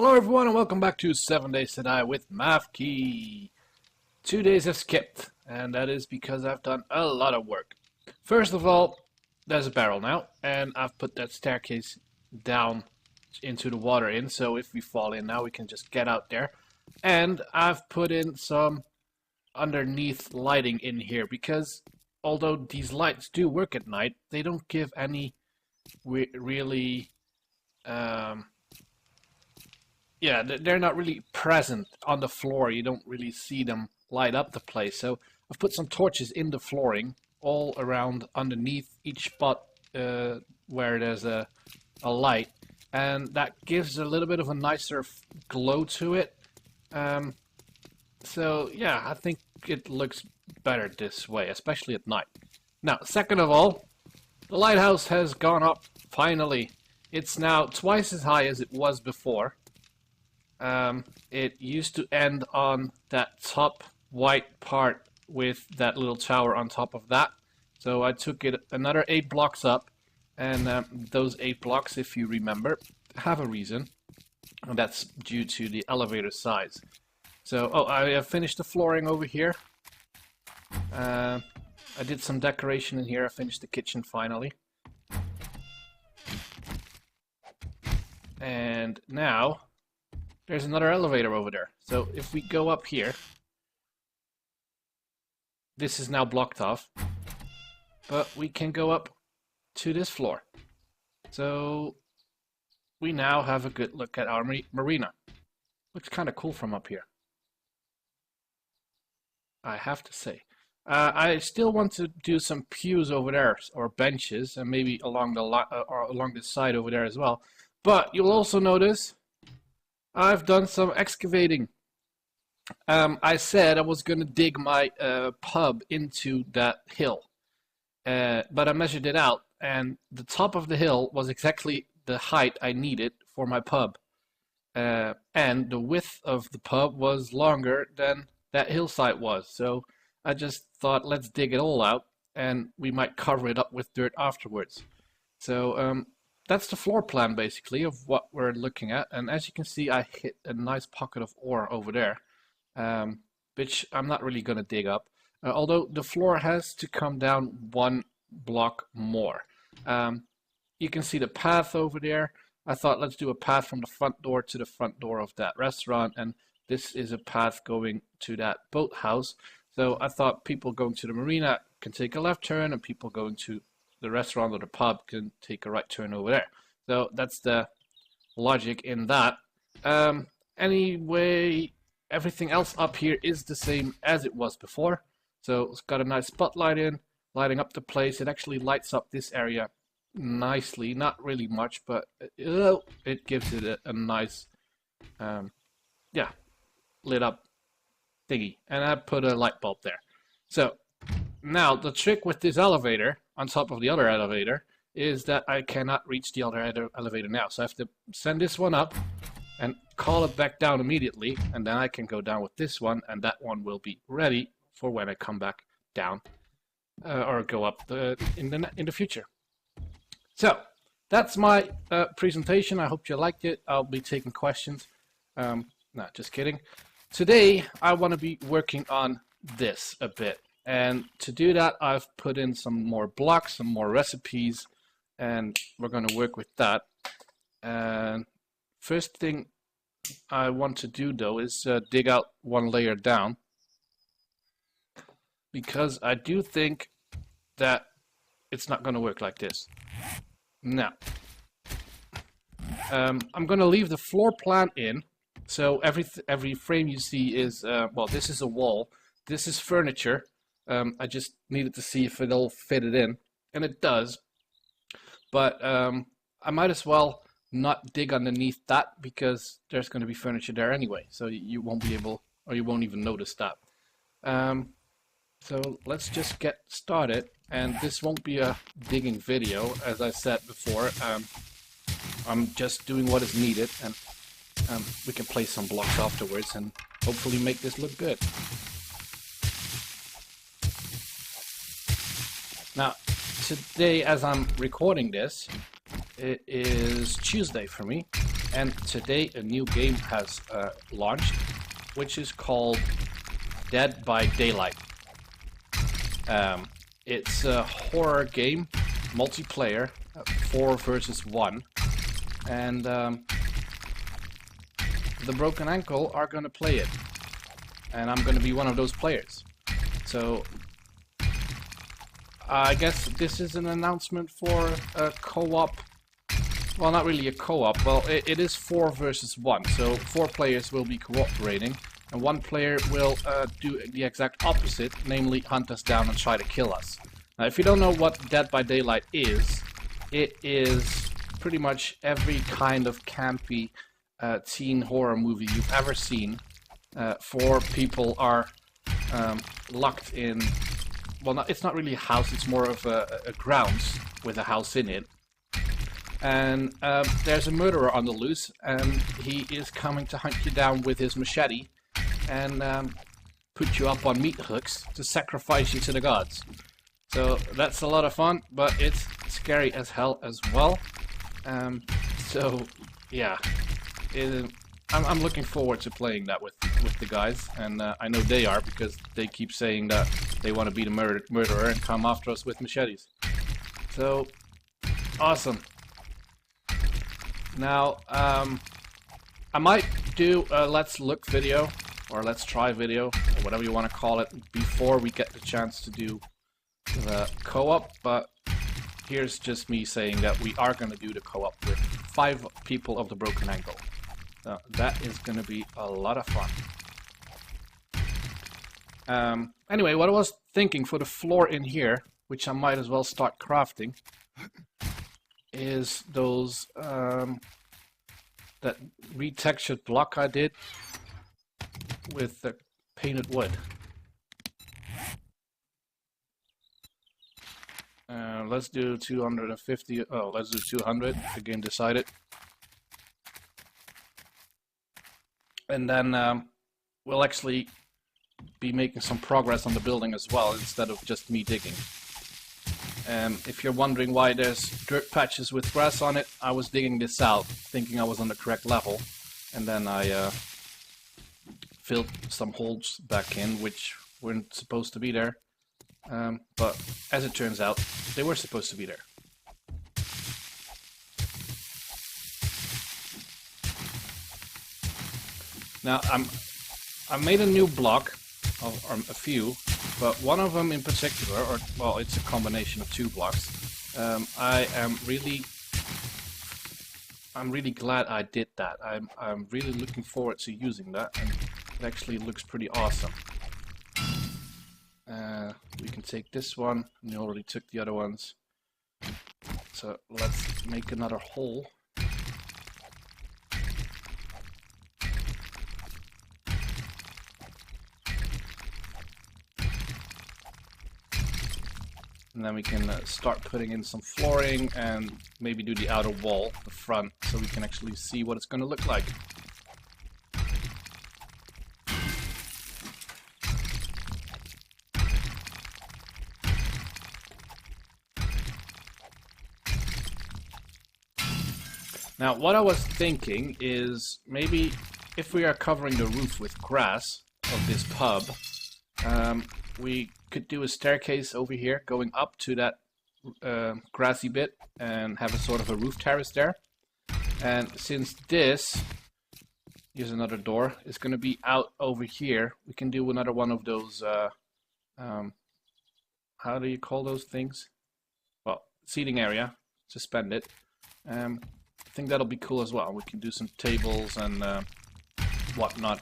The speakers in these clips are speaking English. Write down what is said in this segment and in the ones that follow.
Hello everyone and welcome back to 7 Days to Die with Mavkey. 2 days have skipped, and that is because I've done a lot of work. First of all, there's a barrel now, and I've put that staircase down into the water so if we fall in now we can just get out there. And I've put in some underneath lighting in here because although these lights do work at night, they don't give any really yeah, they're not really present on the floor. You don't really see them light up the place. So I've put some torches in the flooring all around underneath each spot where there's a light. And that gives a little bit of a nicer glow to it. So yeah, I think it looks better this way, especially at night. Now, second of all, the lighthouse has gone up, finally. It's now twice as high as it was before. It used to end on that top white part with that little tower on top of that. So I took it another 8 blocks up, and those 8 blocks, if you remember, have a reason. And that's due to the elevator size. So, I have finished the flooring over here. I did some decoration in here. I finished the kitchen finally. And now there's another elevator over there. So if we go up here, this is now blocked off, but we can go up to this floor. So we now have a good look at our marina. Looks kind of cool from up here, I have to say. I still want to do some pews over there, or benches, and maybe along the or along the side over there as well. But you'll also notice I've done some excavating. I said I was going to dig my pub into that hill, but I measured it out, and the top of the hill was exactly the height I needed for my pub, and the width of the pub was longer than that hillside was. So I just thought, let's dig it all out, and we might cover it up with dirt afterwards. So that's the floor plan basically of what we're looking at, and as you can see I hit a nice pocket of ore over there, which I'm not really going to dig up, although the floor has to come down 1 block more. You can see the path over there. I thought let's do a path from the front door to the front door of that restaurant, and this is a path going to that boathouse. So I thought people going to the marina can take a left turn, and people going to the restaurant or the pub can take a right turn over there. So that's the logic in that. Anyway, everything else up here is the same as it was before. So it's got a nice spotlight in, lighting up the place. It actually lights up this area nicely. Not really much, but it gives it a nice, yeah, lit up thingy. And I put a light bulb there. So now the trick with this elevator on top of the other elevator is that I cannot reach the other elevator now. So I have to send this one up and call it back down immediately, and then I can go down with this one, and that one will be ready for when I come back down or go up in the future. So that's my presentation. I hope you liked it. I'll be taking questions. No, just kidding. Today I want to be working on this a bit. And to do that, I've put in some more blocks, some more recipes, and we're going to work with that. And first thing I want to do, though, is dig out 1 layer down, because I do think that it's not going to work like this. Now, I'm going to leave the floor plan in, so every frame you see is, well, this is a wall, this is furniture. I just needed to see if it'll fit it in, and it does. But I might as well not dig underneath that, because there's going to be furniture there anyway, so you won't be able, or you won't even notice that. So let's just get started, and this won't be a digging video, as I said before. I'm just doing what is needed, and we can place some blocks afterwards and hopefully make this look good. Now, today, as I'm recording this, it is Tuesday for me, And today a new game has launched, which is called Dead by Daylight. It's a horror game, multiplayer, 4 versus 1, and the Broken Ankle are going to play it, and I'm going to be one of those players. So I guess this is an announcement for a co-op. Well, not really a co-op. Well, it is 4 versus 1, so 4 players will be cooperating, and 1 player will do the exact opposite, namely hunt us down and try to kill us. Now, if you don't know what Dead by Daylight is, it is pretty much every kind of campy teen horror movie you've ever seen. 4 people are locked in. Well, it's not really a house, it's more of a grounds with a house in it. And there's a murderer on the loose, and he is coming to hunt you down with his machete and put you up on meat hooks to sacrifice you to the gods. So that's a lot of fun, but it's scary as hell as well. So yeah, I'm looking forward to playing that with the guys, and I know they are, because they keep saying that they want to be the murderer and come after us with machetes. So awesome. Now, I might do a let's look video, or let's try video, or whatever you want to call it, before we get the chance to do the co-op, but here's just me saying that we are going to do the co-op with 5 people of the Broken Ankle. That is going to be a lot of fun. Anyway, what I was thinking for the floor in here, which I might as well start crafting, is those that retextured block I did with the painted wood. Let's do 250. Oh, let's do 200. The game decided. And then we'll actually be making some progress on the building as well, instead of just me digging. If you're wondering why there's dirt patches with grass on it, I was digging this out, thinking I was on the correct level, and then I filled some holes back in, which weren't supposed to be there. But as it turns out, they were supposed to be there. Now I made a new block, or a few, but one of them in particular, or well, it's a combination of 2 blocks. I'm really glad I did that. I'm really looking forward to using that, and it actually looks pretty awesome. We can take this one, and we already took the other ones. So let's make another hole. And then we can start putting in some flooring and maybe do the outer wall, the front, so we can actually see what it's going to look like. Now, what I was thinking is maybe if we are covering the roof with grass of this pub, we could do a staircase over here going up to that grassy bit and have a sort of a roof terrace there. And since this, here's another door, is going to be out over here, we can do another one of those, how do you call those things? Well, seating area, suspended. I think that'll be cool as well. We can do some tables and whatnot.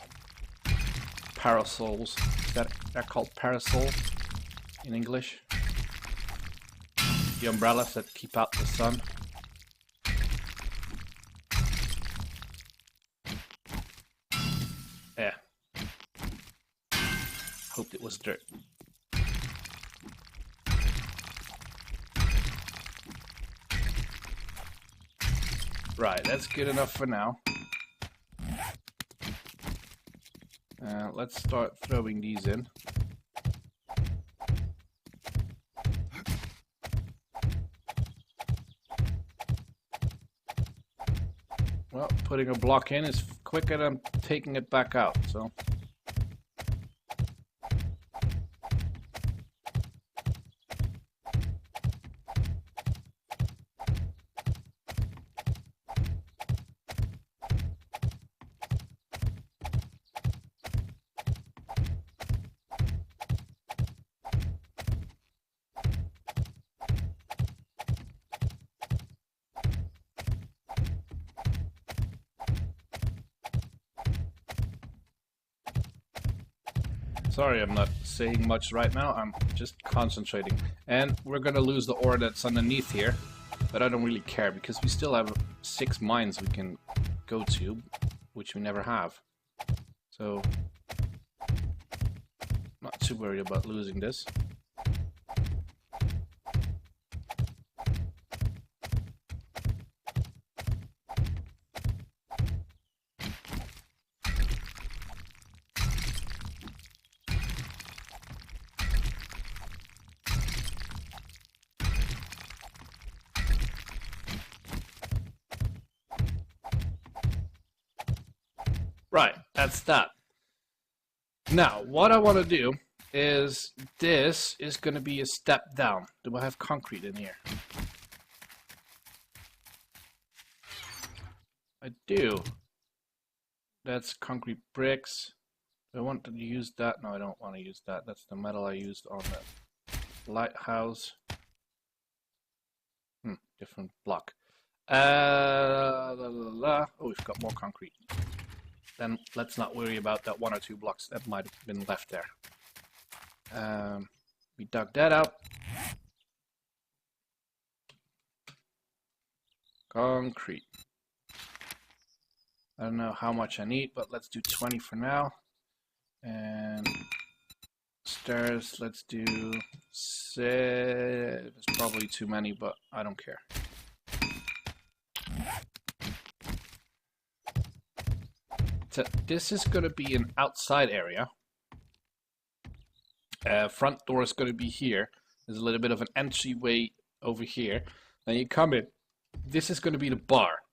Parasols. Is that called parasol in English? The umbrellas that keep out the sun. Yeah. Hoped it was dirt. Right, that's good enough for now. Let's start throwing these in. Well, put putting a block in is quicker than taking it back out. So. Sorry, I'm not saying much right now. I'm just concentrating. And we're gonna lose the ore that's underneath here. But I don't really care, because we still have 6 mines we can go to, which we never have. So, not too worried about losing this. Right, that's that. Now, what I want to do is, this is going to be a step down. Do I have concrete in here? I do. That's concrete bricks. Do I want to use that? No, I don't want to use that. That's the metal I used on the lighthouse. Different block. Oh, we've got more concrete. Then let's not worry about that 1 or 2 blocks that might have been left there. We dug that out. Concrete. I don't know how much I need, but let's do 20 for now. And stairs, let's do 6. It's probably too many, but I don't care. So this is going to be an outside area. Front door is going to be here. There's a little bit of an entryway over here. Then you come in. This is going to be the bar.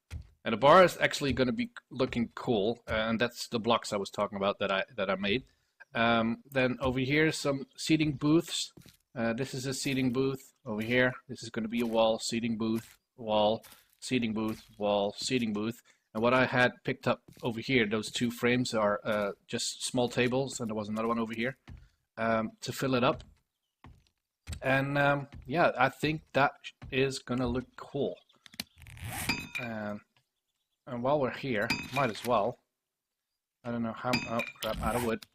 And the bar is actually going to be looking cool. And that's the blocks I was talking about that I made. Then over here, some seating booths. This is a seating booth over here. This is going to be a wall, seating booth, wall, seating booth, wall, seating booth. And what I had picked up over here, those 2 frames are just small tables, and there was another one over here to fill it up. And yeah, I think that is gonna look cool. And while we're here, might as well. I don't know how. Oh crap! Out of wood.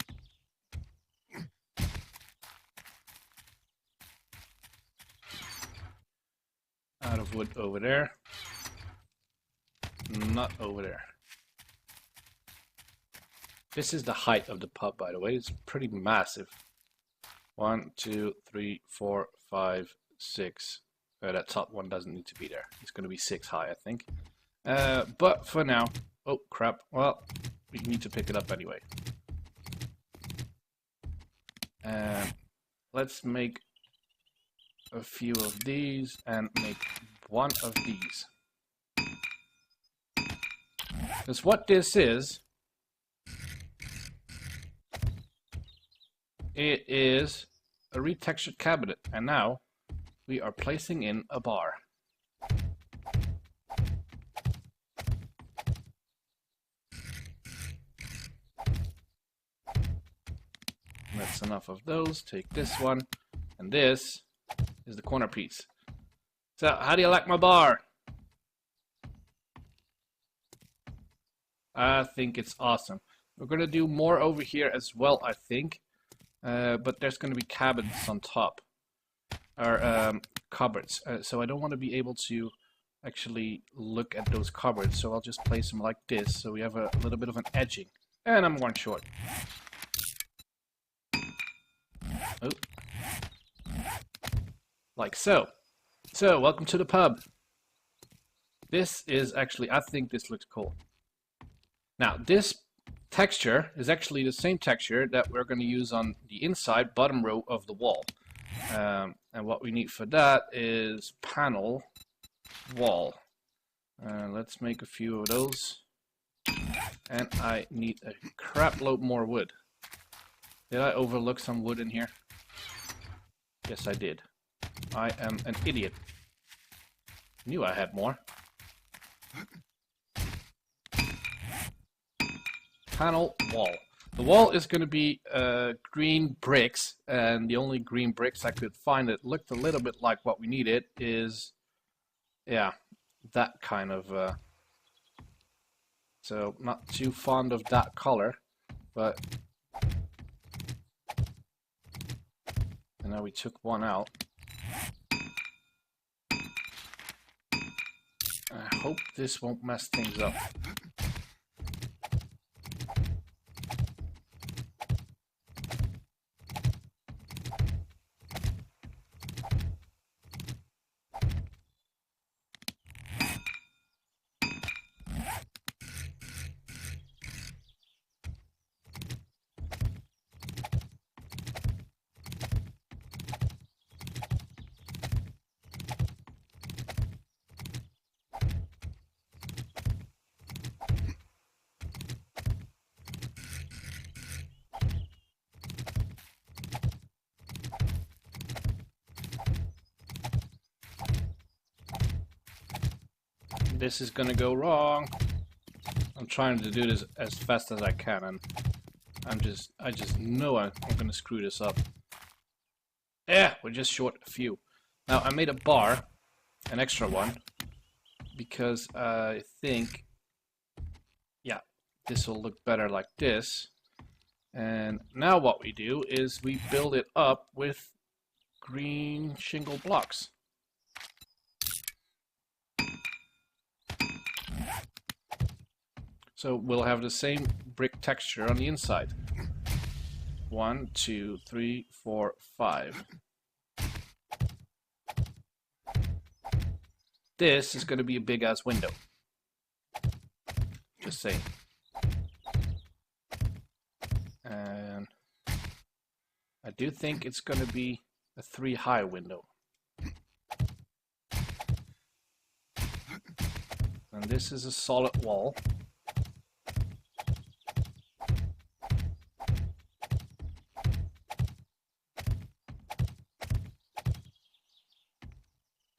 Out of wood over there. Not over there. This is the height of the pub, by the way. It's pretty massive. 1, 2, 3, 4, 5, 6. That top one doesn't need to be there. It's going to be 6 high, I think. But for now... Oh, crap. Well, we need to pick it up anyway. Let's make a few of these and make 1 of these. Because what this is, it is a retextured cabinet, and now we are placing in a bar. That's enough of those. Take this one, and this is the corner piece. So, how do you like my bar? I think it's awesome. We're going to do more over here as well, I think. But there's going to be cabins on top. Or cupboards. So I don't want to be able to actually look at those cupboards. So I'll just place them like this. So we have a little bit of an edging. And I'm one short. Oh. Like so. So, welcome to the pub. This is actually, I think this looks cool. Now, this texture is actually the same texture that we're going to use on the inside bottom row of the wall. And what we need for that is panel wall. Let's make a few of those. And I need a crap load more wood. Did I overlook some wood in here? Yes, I did. I am an idiot. Knew I had more. Panel wall. The wall is going to be green bricks, and the only green bricks I could find that looked a little bit like what we needed is, yeah, that kind of. So not too fond of that color, but. And now we took one out. I hope this won't mess things up. This is gonna go wrong. I'm trying to do this as fast as I can, and I just know I'm gonna screw this up. Yeah, we're just short a few. Now I made a bar, an extra one, because I think, yeah, this will look better like this. And now what we do is we build it up with green shingle blocks. So we'll have the same brick texture on the inside. 1, 2, 3, 4, 5. This is going to be a big ass window. Just saying. And I do think it's going to be a 3 high window. And this is a solid wall.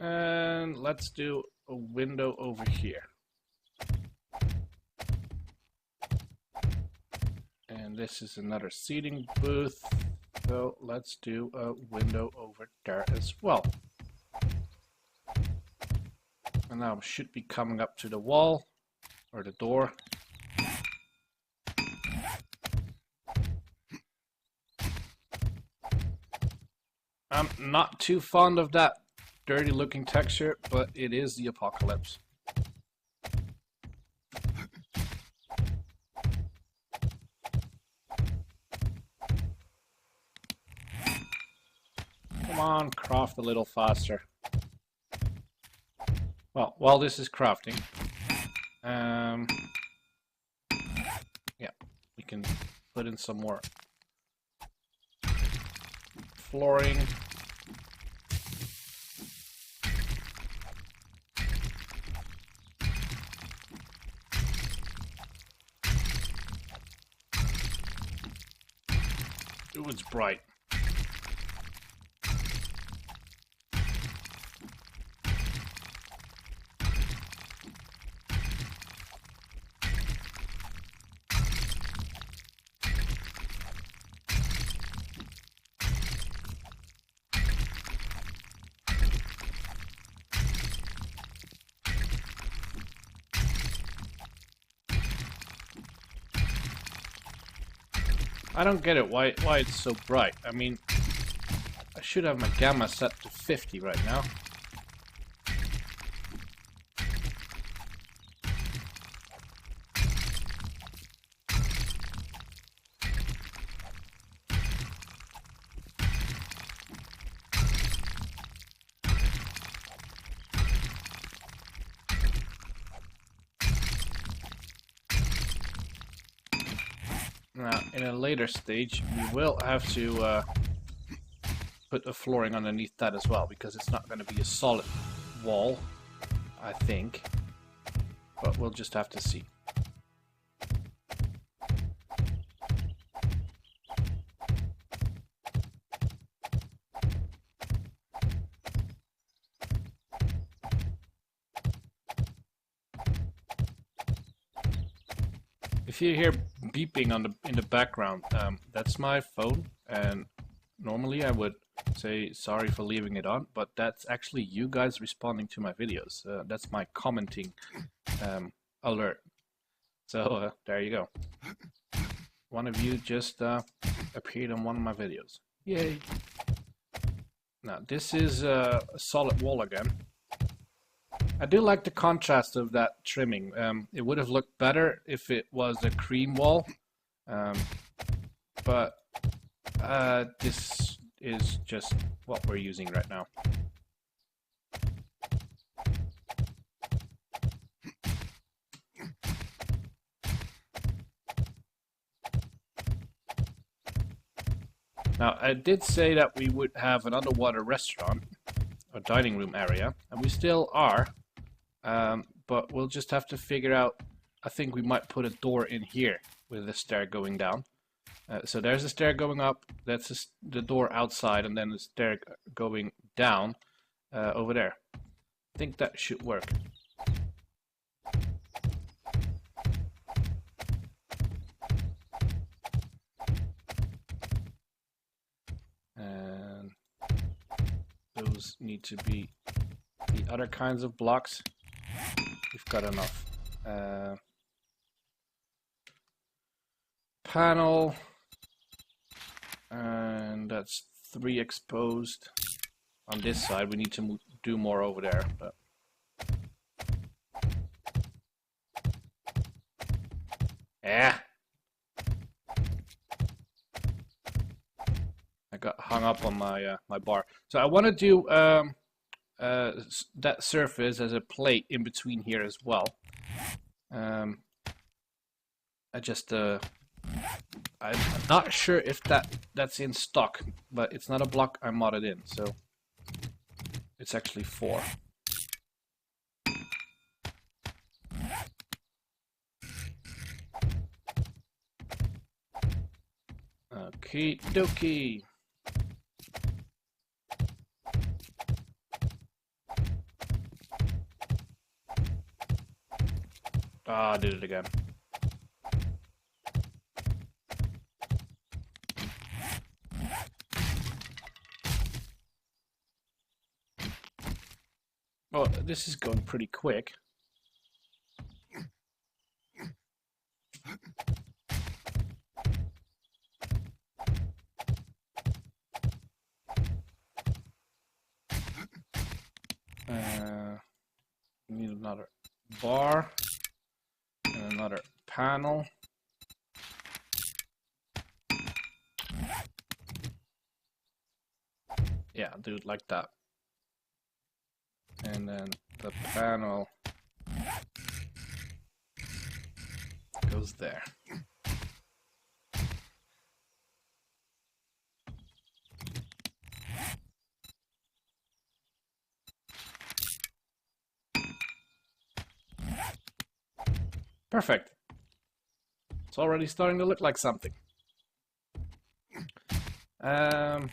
And let's do a window over here. And this is another seating booth. So let's do a window over there as well. And now we should be coming up to the wall or the door. I'm not too fond of that dirty looking texture, but it is the apocalypse. Come on, craft a little faster. Well, while this is crafting, yeah, we can put in some more flooring. Ooh, it's bright. I don't get it, why it's so bright. I mean, I should have my gamma set to 50 right now. Now, in a later stage, we will have to put a flooring underneath that as well, because it's not going to be a solid wall, I think. But we'll just have to see. if you hear beeping in the background, that's my phone, and normally I would say sorry for leaving it on, but that's actually you guys responding to my videos. That's my commenting alert. So there you go. One of you just appeared on one of my videos. Yay! Now this is a solid wall again. I do like the contrast of that trimming. It would have looked better if it was a cream wall, but this is just what we're using right now. Now, I did say that we would have an underwater restaurant, or dining room area, and we still are. But we'll just have to figure out. I think we might put a door in here with a stair going down. So there's a stair going up, that's the door outside, and then the stair going down over there. I think that should work. And those need to be the other kinds of blocks. We've got enough. Panel, and that's 3 exposed. On this side, we need to do more over there. But I got hung up on my my bar. So I want to do that surface as a plate in between here as well. I just I'm not sure if that's in stock, but it's not a block I modded in, so it's actually 4. Okie dokie. Ah, I did it again. Well, this is going pretty quick. We need another bar and another panel. Yeah, do it like that. And then the panel goes there. Perfect. It's already starting to look like something. I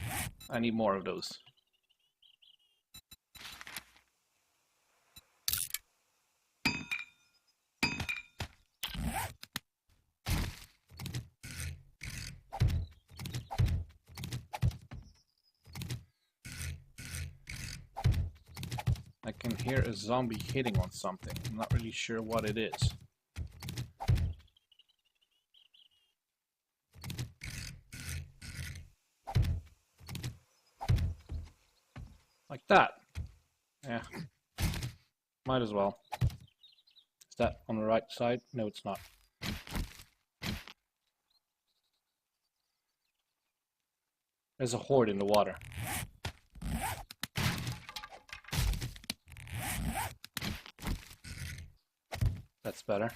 need more of those. I can hear a zombie hitting on something. I'm not really sure what it is. Like that. Yeah. Might as well. Is that on the right side? No, it's not. There's a horde in the water. That's better.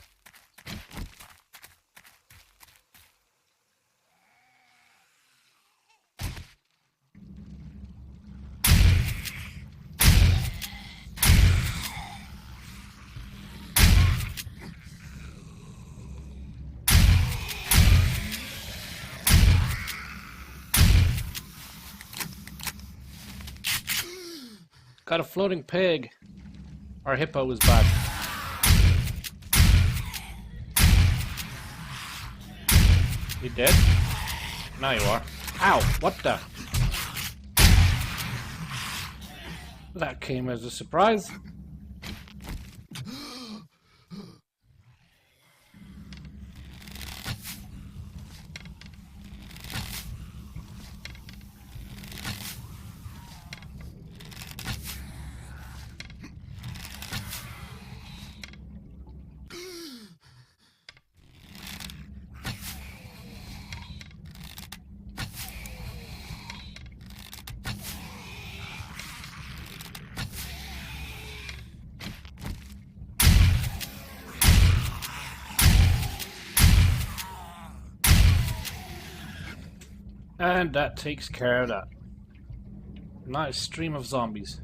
Got a floating pig. Our hippo is back. You dead? Now you are. Ow! What the? That came as a surprise. And that takes care of that. Nice stream of zombies.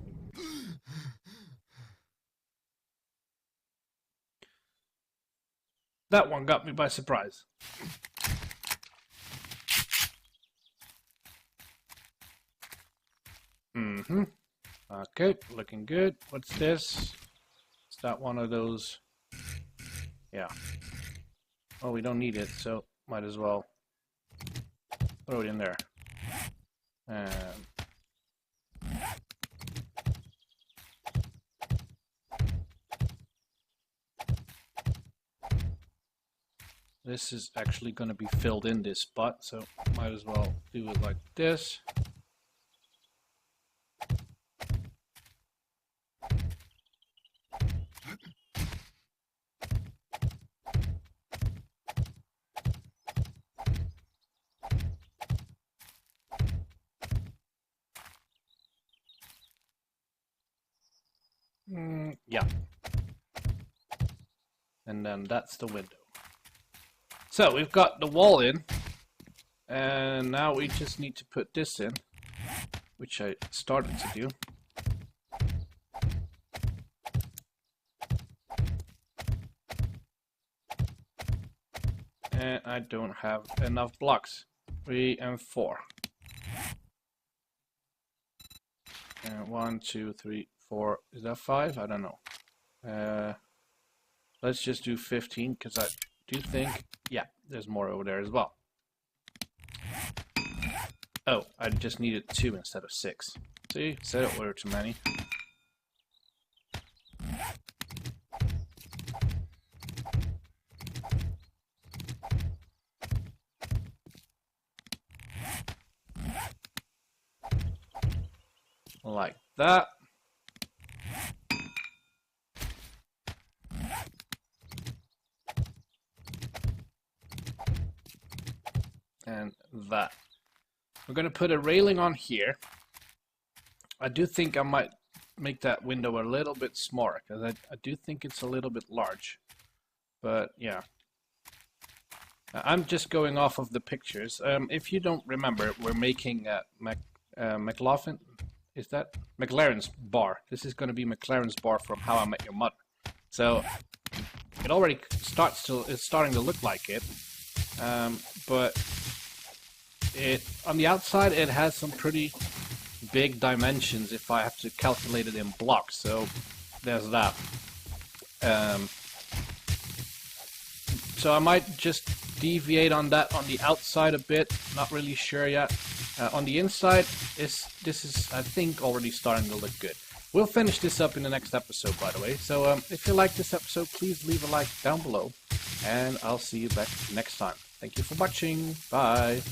That one got me by surprise. Okay, looking good. What's this? Is that one of those? Yeah. Oh, we don't need it, so might as well throw it in there. This is actually going to be filled in this spot, so might as well do it like this. Yeah. And then that's the window. So we've got the wall in, and now we just need to put this in, which I started to do. And I don't have enough blocks. 3 and 4. And 1, 2, 3, 4. Is that 5? I don't know. Let's just do 15 because I do think, yeah, there's more over there as well. Oh, I just needed 2 instead of 6. See, said it were too many. Like that. And that. We're going to put a railing on here. I do think I might make that window a little bit smaller, because I do think it's a little bit large. But yeah. I'm just going off of the pictures. If you don't remember, we're making McLaughlin. Is that McLaren's bar? This is going to be McLaren's bar from How I Met Your Mother. So it already it's starting to look like it. But on the outside it has some pretty big dimensions if I have to calculate it in blocks. So there's that. So I might just deviate on that on the outside a bit. Not really sure yet. On the inside, this is, I think, already starting to look good. We'll finish this up in the next episode, by the way. So if you like this episode, please leave a like down below. And I'll see you back next time. Thank you for watching. Bye.